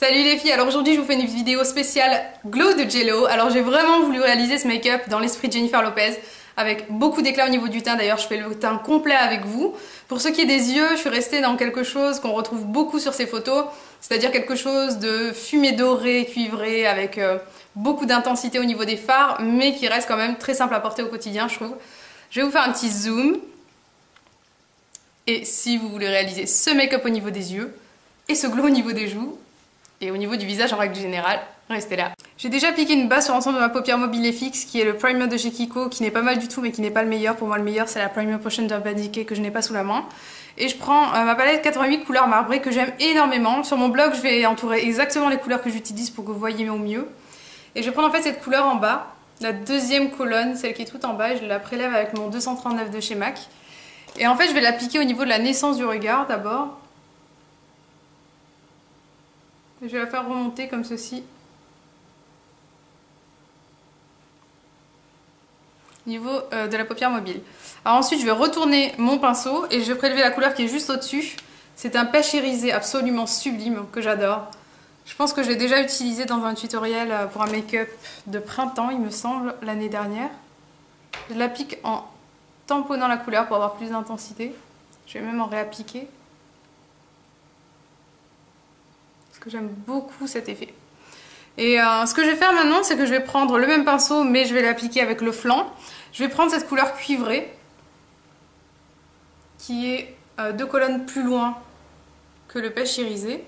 Salut les filles, alors aujourd'hui je vous fais une vidéo spéciale Glow de Jello. Alors j'ai vraiment voulu réaliser ce make-up dans l'esprit de Jennifer Lopez avec beaucoup d'éclat au niveau du teint. D'ailleurs je fais le teint complet avec vous. Pour ce qui est des yeux, je suis restée dans quelque chose qu'on retrouve beaucoup sur ces photos, c'est-à-dire quelque chose de fumé doré, cuivré, avec beaucoup d'intensité au niveau des fards, mais qui reste quand même très simple à porter au quotidien, je trouve. Je vais vous faire un petit zoom. Et si vous voulez réaliser ce make-up au niveau des yeux et ce glow au niveau des joues, et au niveau du visage en règle générale, restez là. J'ai déjà appliqué une base sur l'ensemble de ma paupière mobile et fixe qui est le primer de chez Kiko, qui n'est pas mal du tout mais qui n'est pas le meilleur. Pour moi le meilleur c'est la Primer Potion d'Urban Decay que je n'ai pas sous la main. Et je prends ma palette 88 couleurs marbrées que j'aime énormément. Sur mon blog je vais entourer exactement les couleurs que j'utilise pour que vous voyez au mieux. Et je vais prendre en fait cette couleur en bas, la deuxième colonne, celle qui est tout en bas, et je la prélève avec mon 239 de chez MAC. Et en fait je vais l'appliquer au niveau de la naissance du regard d'abord. Je vais la faire remonter comme ceci. Au niveau de la paupière mobile. Alors ensuite je vais retourner mon pinceau et je vais prélever la couleur qui est juste au-dessus. C'est un pêche irisé absolument sublime que j'adore. Je pense que je l'ai déjà utilisé dans un tutoriel pour un make-up de printemps, il me semble, l'année dernière. Je l'applique en tamponnant la couleur pour avoir plus d'intensité. Je vais même en réappliquer. Parce que j'aime beaucoup cet effet. Et ce que je vais faire maintenant, c'est que je vais prendre le même pinceau, mais je vais l'appliquer avec le flanc. Je vais prendre cette couleur cuivrée, qui est 2 colonnes plus loin que le pêche irisé.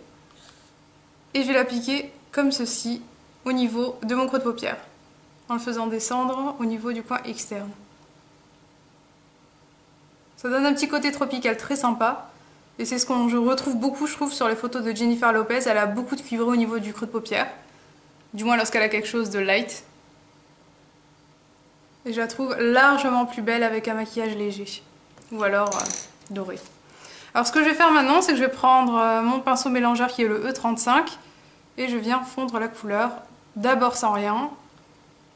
Et je vais l'appliquer comme ceci, au niveau de mon creux de paupière, en le faisant descendre au niveau du coin externe. Ça donne un petit côté tropical très sympa. Et c'est ce que je retrouve beaucoup, je trouve, sur les photos de Jennifer Lopez. Elle a beaucoup de cuivré au niveau du creux de paupière. Du moins lorsqu'elle a quelque chose de light. Et je la trouve largement plus belle avec un maquillage léger. Ou alors doré. Alors ce que je vais faire maintenant, c'est que je vais prendre mon pinceau mélangeur qui est le E35. Et je viens fondre la couleur, d'abord sans rien,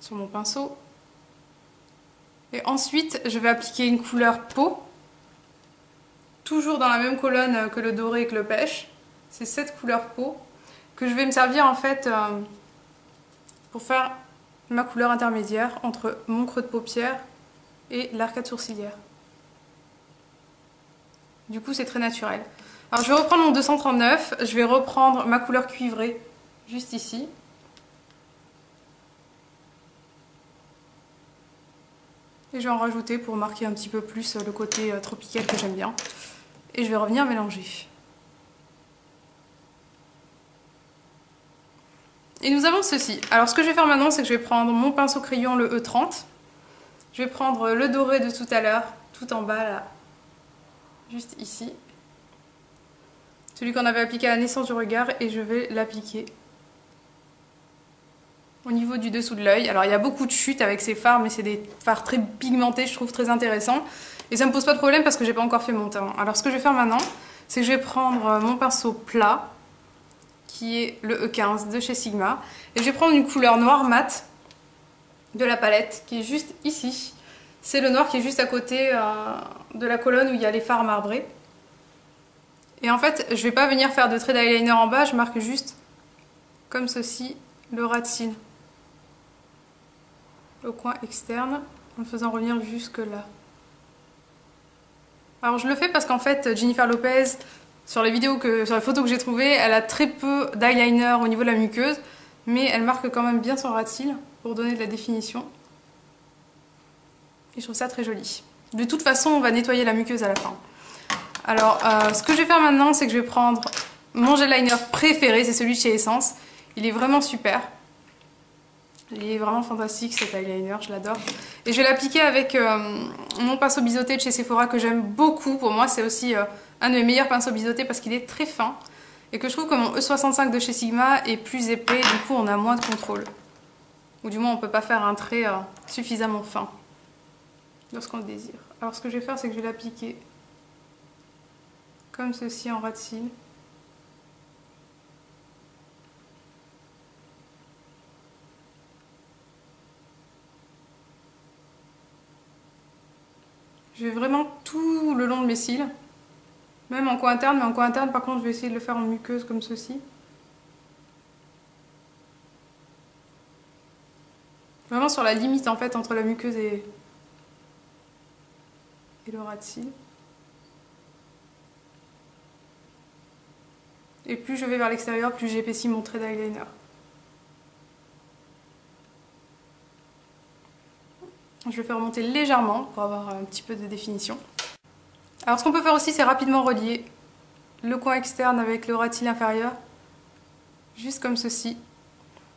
sur mon pinceau. Et ensuite, je vais appliquer une couleur peau. Toujours dans la même colonne que le doré et que le pêche. C'est cette couleur peau que je vais me servir en fait pour faire ma couleur intermédiaire entre mon creux de paupière et l'arcade sourcilière. Du coup c'est très naturel. Alors je vais reprendre mon 239, je vais reprendre ma couleur cuivrée juste ici. Et je vais en rajouter pour marquer un petit peu plus le côté tropical que j'aime bien. Et je vais revenir mélanger. Et nous avons ceci. Alors ce que je vais faire maintenant, c'est que je vais prendre mon pinceau crayon, le E30. Je vais prendre le doré de tout à l'heure, tout en bas là, juste ici. Celui qu'on avait appliqué à la naissance du regard, et je vais l'appliquer au niveau du dessous de l'œil. Alors il y a beaucoup de chutes avec ces fards, mais c'est des fards très pigmentés, je trouve très intéressants. Et ça me pose pas de problème parce que j'ai pas encore fait mon teint. Alors ce que je vais faire maintenant, c'est que je vais prendre mon pinceau plat, qui est le E15 de chez Sigma. Et je vais prendre une couleur noir mat de la palette, qui est juste ici. C'est le noir qui est juste à côté de la colonne où il y a les fards marbrés. Et en fait, je vais pas venir faire de trait d'eyeliner en bas, je marque juste comme ceci le ras de cils au coin externe, en le faisant revenir jusque là. Alors je le fais parce qu'en fait Jennifer Lopez, sur les photos que j'ai trouvées, elle a très peu d'eyeliner au niveau de la muqueuse, mais elle marque quand même bien son ras de cils pour donner de la définition. Et je trouve ça très joli. De toute façon, on va nettoyer la muqueuse à la fin. Alors ce que je vais faire maintenant, c'est que je vais prendre mon gel liner préféré, c'est celui de chez Essence. Il est vraiment super. Il est vraiment fantastique cet eyeliner, je l'adore. Et je vais l'appliquer avec mon pinceau biseauté de chez Sephora que j'aime beaucoup. Pour moi c'est aussi un de mes meilleurs pinceaux biseautés parce qu'il est très fin. Et que je trouve que mon E65 de chez Sigma est plus épais, du coup on a moins de contrôle. Ou du moins on ne peut pas faire un trait suffisamment fin lorsqu'on le désire. Alors ce que je vais faire, c'est que je vais l'appliquer comme ceci en ras de cils. Je vais vraiment tout le long de mes cils, même en coin interne, mais en coin interne par contre je vais essayer de le faire en muqueuse comme ceci. Vraiment sur la limite en fait entre la muqueuse et le ras de cils. Et plus je vais vers l'extérieur, plus j'épaissis mon trait d'eyeliner. Je le fais remonter légèrement pour avoir un petit peu de définition. Alors ce qu'on peut faire aussi, c'est rapidement relier le coin externe avec le ras de cils inférieur, juste comme ceci,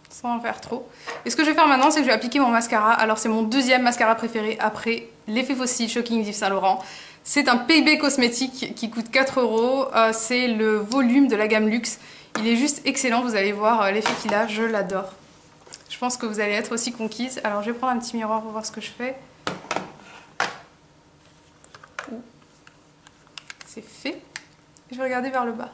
sans en faire trop. Et ce que je vais faire maintenant, c'est que je vais appliquer mon mascara. Alors c'est mon deuxième mascara préféré après l'effet fossile Shocking d'Yves Saint Laurent. C'est un PB cosmétique qui coûte 4 €. C'est le volume de la gamme Luxe. Il est juste excellent, vous allez voir l'effet qu'il a, je l'adore. Je pense que vous allez être aussi conquise. Alors je vais prendre un petit miroir pour voir ce que je fais. C'est fait. Je vais regarder vers le bas.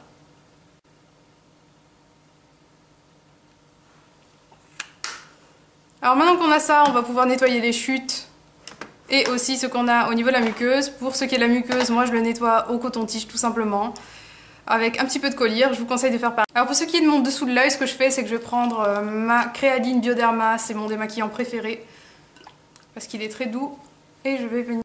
Alors maintenant qu'on a ça, on va pouvoir nettoyer les chutes et aussi ce qu'on a au niveau de la muqueuse. Pour ce qui est de la muqueuse, moi je le nettoie au coton-tige tout simplement, avec un petit peu de collyre. Je vous conseille de faire pareil. Alors pour ce qui est de mon dessous de l'œil, ce que je fais, c'est que je vais prendre ma Créaline Bioderma, c'est mon démaquillant préféré, parce qu'il est très doux, et je vais venir...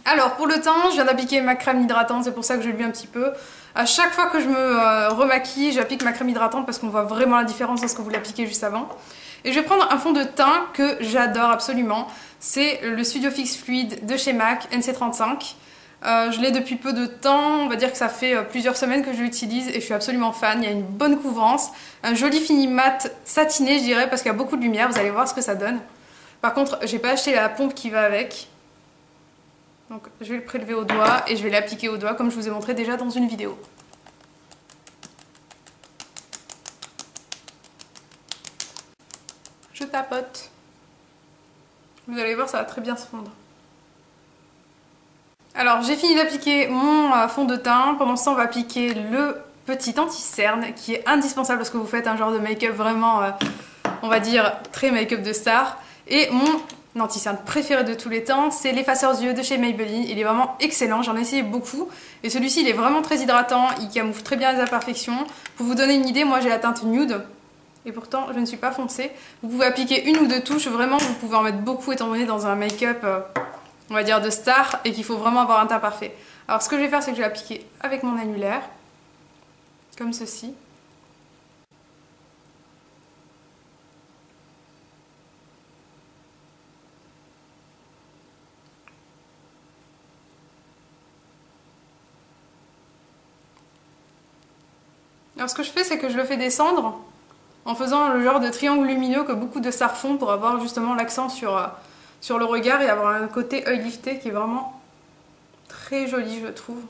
Alors pour le teint, je viens d'appliquer ma crème hydratante, c'est pour ça que je lui un petit peu. À chaque fois que je me remaquille, j'applique ma crème hydratante parce qu'on voit vraiment la différence lorsque vous l'appliquez juste avant. Et je vais prendre un fond de teint que j'adore absolument. C'est le Studio Fix Fluide de chez MAC, NC35. Je l'ai depuis peu de temps, on va dire que ça fait plusieurs semaines que je l'utilise et je suis absolument fan. Il y a une bonne couvrance, un joli fini mat satiné je dirais parce qu'il y a beaucoup de lumière, vous allez voir ce que ça donne. Par contre, j'ai pas acheté la pompe qui va avec. Donc je vais le prélever au doigt et je vais l'appliquer au doigt comme je vous ai montré déjà dans une vidéo. Je tapote. Vous allez voir, ça va très bien se fondre. Alors j'ai fini d'appliquer mon fond de teint. Pendant ce temps, on va appliquer le petit anti-cerne qui est indispensable parce que vous faites un genre de make-up vraiment, on va dire, très make-up de star. Et mon anti-cerne préféré de tous les temps, c'est l'effaceur yeux de chez Maybelline. Il est vraiment excellent, j'en ai essayé beaucoup. Et celui-ci, il est vraiment très hydratant, il camoufle très bien les imperfections. Pour vous donner une idée, moi j'ai la teinte nude. Et pourtant, je ne suis pas foncée. Vous pouvez appliquer une ou deux touches, vraiment, vous pouvez en mettre beaucoup étant donné dans un make-up, on va dire, de star et qu'il faut vraiment avoir un teint parfait. Alors ce que je vais faire, c'est que je vais appliquer avec mon annulaire, comme ceci. Alors ce que je fais, c'est que je le fais descendre en faisant le genre de triangle lumineux que beaucoup de stars font pour avoir justement l'accent sur le regard et avoir un côté œil lifté qui est vraiment très joli, je trouve.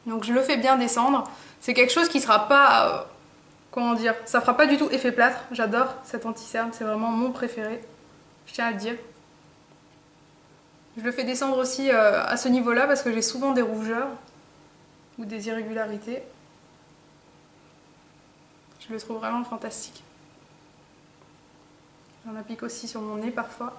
Donc je le fais bien descendre. C'est quelque chose qui sera pas, comment dire, ça fera pas du tout effet plâtre. J'adore cet anti-cerne, c'est vraiment mon préféré, je tiens à le dire. Je le fais descendre aussi à ce niveau-là parce que j'ai souvent des rougeurs ou des irrégularités. Je le trouve vraiment fantastique. J'en applique aussi sur mon nez parfois.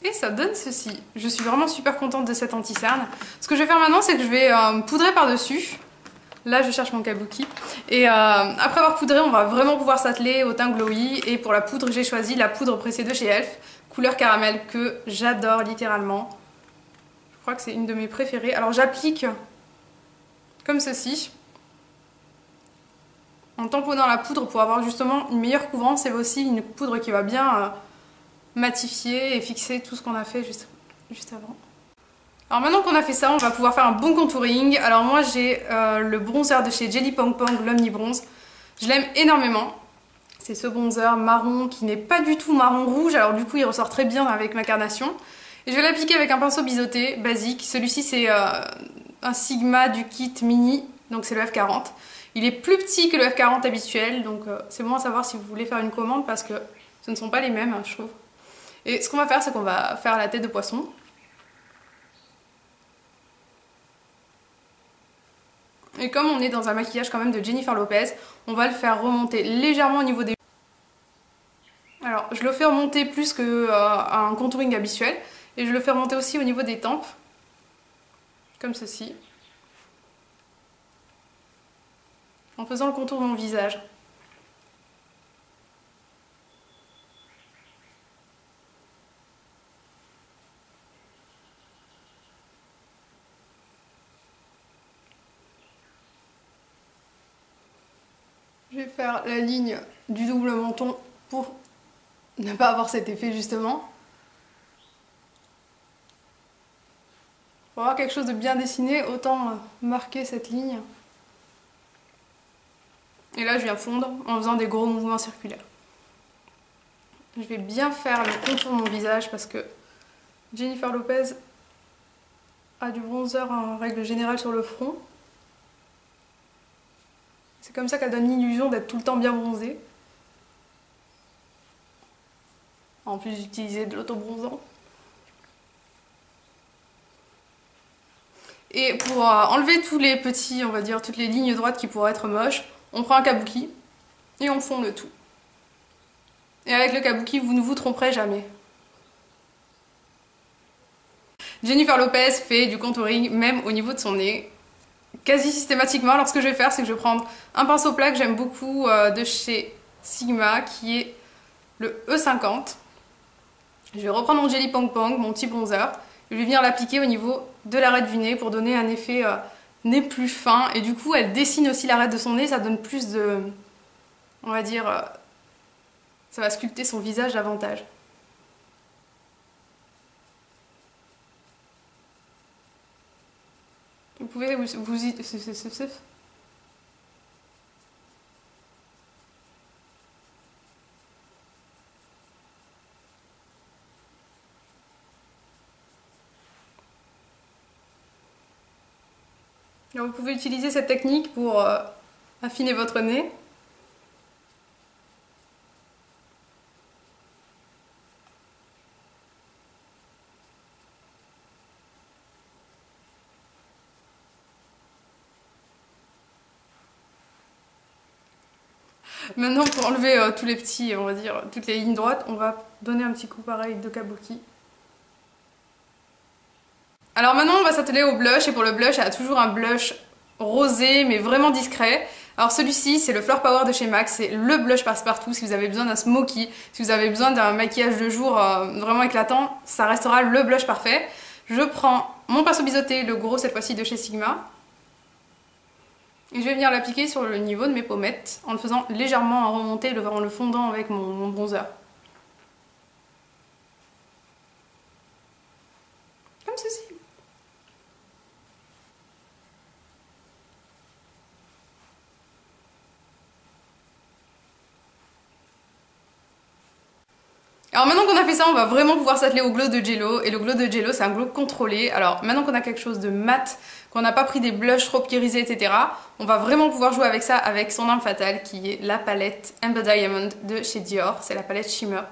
Et ça donne ceci. Je suis vraiment super contente de cet anti-cerne. Ce que je vais faire maintenant, c'est que je vais poudrer par-dessus. Là, je cherche mon kabuki. Et après avoir poudré, on va vraiment pouvoir s'atteler au teint glowy. Et pour la poudre, j'ai choisi la poudre pressée de chez Elf, couleur caramel, que j'adore littéralement. Je crois que c'est une de mes préférées. Alors j'applique comme ceci, en tamponnant la poudre pour avoir justement une meilleure couvrance et aussi une poudre qui va bien matifier et fixer tout ce qu'on a fait juste avant. Alors maintenant qu'on a fait ça, on va pouvoir faire un bon contouring. Alors moi j'ai le bronzer de chez Jelly Pong Pong, l'Omni Bronze. Je l'aime énormément. C'est ce bronzer marron qui n'est pas du tout marron rouge, alors du coup il ressort très bien avec ma carnation. Et je vais l'appliquer avec un pinceau biseauté basique. Celui-ci c'est un Sigma du kit mini, donc c'est le F40. Il est plus petit que le F40 habituel, donc c'est bon à savoir si vous voulez faire une commande parce que ce ne sont pas les mêmes, hein, je trouve. Et ce qu'on va faire, c'est qu'on va faire la tête de poisson. Et comme on est dans un maquillage quand même de Jennifer Lopez, on va le faire remonter légèrement au niveau des... Alors, je le fais remonter plus qu'un contouring habituel. Et je le fais remonter aussi au niveau des tempes. Comme ceci. en faisant le contour de mon visage. Je vais faire la ligne du double menton pour ne pas avoir cet effet justement. Pour avoir quelque chose de bien dessiné, autant marquer cette ligne. Et là je viens fondre en faisant des gros mouvements circulaires. Je vais bien faire le contour de mon visage parce que Jennifer Lopez a du bronzer en règle générale sur le front. C'est comme ça qu'elle donne l'illusion d'être tout le temps bien bronzée. En plus d'utiliser de l'auto-bronzant. Et pour enlever tous les petits, on va dire, toutes les lignes droites qui pourraient être moches, on prend un kabuki et on fond le tout. Et avec le kabuki, vous ne vous tromperez jamais. Jennifer Lopez fait du contouring même au niveau de son nez. Quasi systématiquement, alors ce que je vais faire, c'est que je vais prendre un pinceau plat que j'aime beaucoup de chez Sigma, qui est le E50. Je vais reprendre mon Jelly Pong Pong, mon petit bronzer. Je vais venir l'appliquer au niveau de l'arête du nez pour donner un effet nez plus fin. Et du coup, elle dessine aussi l'arête de son nez, ça donne plus de... On va dire... ça va sculpter son visage davantage. Vous pouvez vous y... Alors, vous pouvez utiliser cette technique pour affiner votre nez. Maintenant, pour enlever tous les petits, on va dire, toutes les lignes droites, on va donner un petit coup pareil de kabuki. Alors maintenant, on va s'atteler au blush, et pour le blush, il y a toujours un blush rosé, mais vraiment discret. Alors celui-ci, c'est le Floor Power de chez MAC, c'est le blush passe-partout. Si vous avez besoin d'un smoky, si vous avez besoin d'un maquillage de jour vraiment éclatant, ça restera le blush parfait. Je prends mon pinceau biseauté, le gros cette fois-ci de chez Sigma. Et je vais venir l'appliquer sur le niveau de mes pommettes en le faisant légèrement remonter, en le fondant avec mon bronzer. Comme ceci. Alors maintenant qu'on a fait ça, on va vraiment pouvoir s'atteler au glow de Jello. Et le glow de Jello, c'est un glow contrôlé. Alors maintenant qu'on a quelque chose de mat, qu'on n'a pas pris des blushs trop irisés, etc., on va vraiment pouvoir jouer avec ça, avec son arme fatale, qui est la palette Amber Diamond de chez Dior. C'est la palette Shimmer.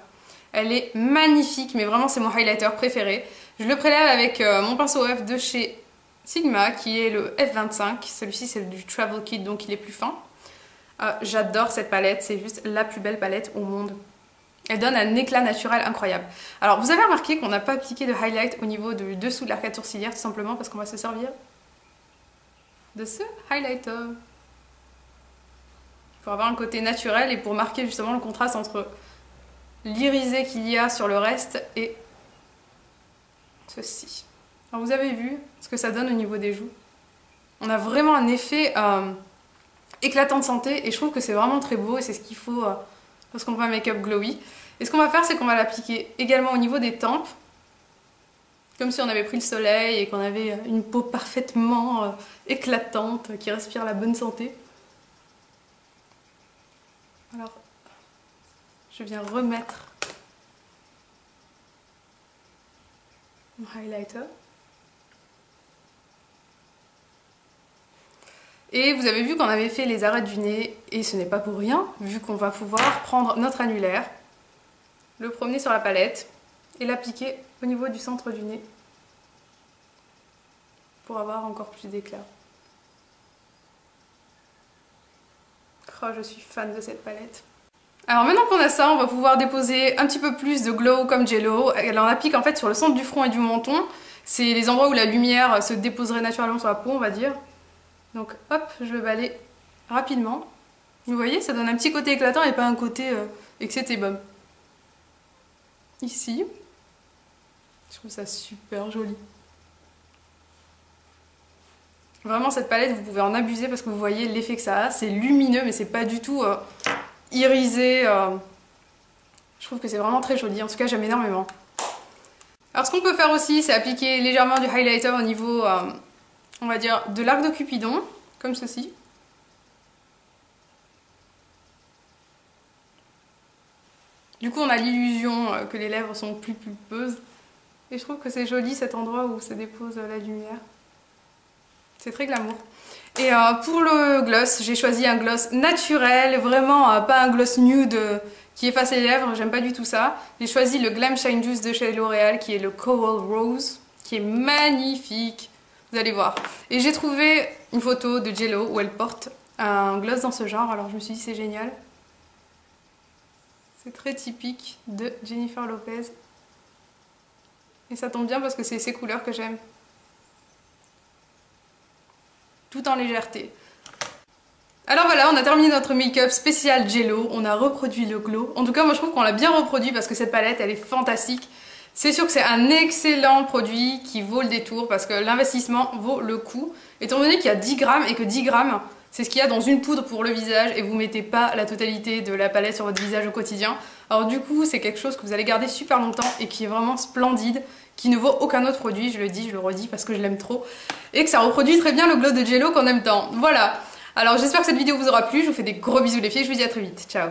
Elle est magnifique, mais vraiment c'est mon highlighter préféré. Je le prélève avec mon pinceau F de chez Sigma, qui est le F25. Celui-ci c'est du Travel Kit, donc il est plus fin. J'adore cette palette, c'est juste la plus belle palette au monde. Elle donne un éclat naturel incroyable. Alors vous avez remarqué qu'on n'a pas appliqué de highlight au niveau du dessous de l'arcade sourcilière, tout simplement parce qu'on va se servir de ce highlighter. Pour avoir un côté naturel et pour marquer justement le contraste entre l'irisé qu'il y a sur le reste et ceci. Alors vous avez vu ce que ça donne au niveau des joues. On a vraiment un effet éclatant de santé et je trouve que c'est vraiment très beau et c'est ce qu'il faut lorsqu'on veut un make-up glowy. Et ce qu'on va faire, c'est qu'on va l'appliquer également au niveau des tempes, comme si on avait pris le soleil et qu'on avait une peau parfaitement éclatante, qui respire la bonne santé. Alors, je viens remettre mon highlighter. Et vous avez vu qu'on avait fait les arêtes du nez, et ce n'est pas pour rien, vu qu'on va pouvoir prendre notre annulaire, le promener sur la palette, et l'appliquer au niveau du centre du nez, pour avoir encore plus d'éclat. Oh, je suis fan de cette palette. Alors maintenant qu'on a ça, on va pouvoir déposer un petit peu plus de glow comme Jello. Elle en applique en fait sur le centre du front et du menton. C'est les endroits où la lumière se déposerait naturellement sur la peau, on va dire. Donc hop, je vais balayer rapidement. Vous voyez, ça donne un petit côté éclatant et pas un côté excétébum. Ici, je trouve ça super joli. Vraiment, cette palette, vous pouvez en abuser parce que vous voyez l'effet que ça a. C'est lumineux, mais c'est pas du tout irisé. Je trouve que c'est vraiment très joli. En tout cas, j'aime énormément. Alors, ce qu'on peut faire aussi, c'est appliquer légèrement du highlighter au niveau, on va dire, de l'arc de Cupidon, comme ceci. Du coup, on a l'illusion que les lèvres sont plus pulpeuses. Et je trouve que c'est joli cet endroit où se dépose la lumière. C'est très glamour. Et pour le gloss, j'ai choisi un gloss naturel, vraiment pas un gloss nude qui efface les lèvres, j'aime pas du tout ça. J'ai choisi le Glam Shine Juice de chez L'Oréal qui est le Coral Rose, qui est magnifique. Vous allez voir. Et j'ai trouvé une photo de J.Lo où elle porte un gloss dans ce genre, alors je me suis dit c'est génial. C'est très typique de Jennifer Lopez. Et ça tombe bien parce que c'est ces couleurs que j'aime. Tout en légèreté. Alors voilà, on a terminé notre make-up spécial J.Lo. On a reproduit le glow. En tout cas, moi je trouve qu'on l'a bien reproduit parce que cette palette, elle est fantastique. C'est sûr que c'est un excellent produit qui vaut le détour parce que l'investissement vaut le coup. Étant donné qu'il y a 10 grammes et que 10 grammes, c'est ce qu'il y a dans une poudre pour le visage et vous mettez pas la totalité de la palette sur votre visage au quotidien. Alors du coup, c'est quelque chose que vous allez garder super longtemps et qui est vraiment splendide, qui ne vaut aucun autre produit, je le dis, je le redis parce que je l'aime trop. Et que ça reproduit très bien le glow de J.Lo qu'on aime tant. Voilà. Alors j'espère que cette vidéo vous aura plu, je vous fais des gros bisous les filles, je vous dis à très vite. Ciao.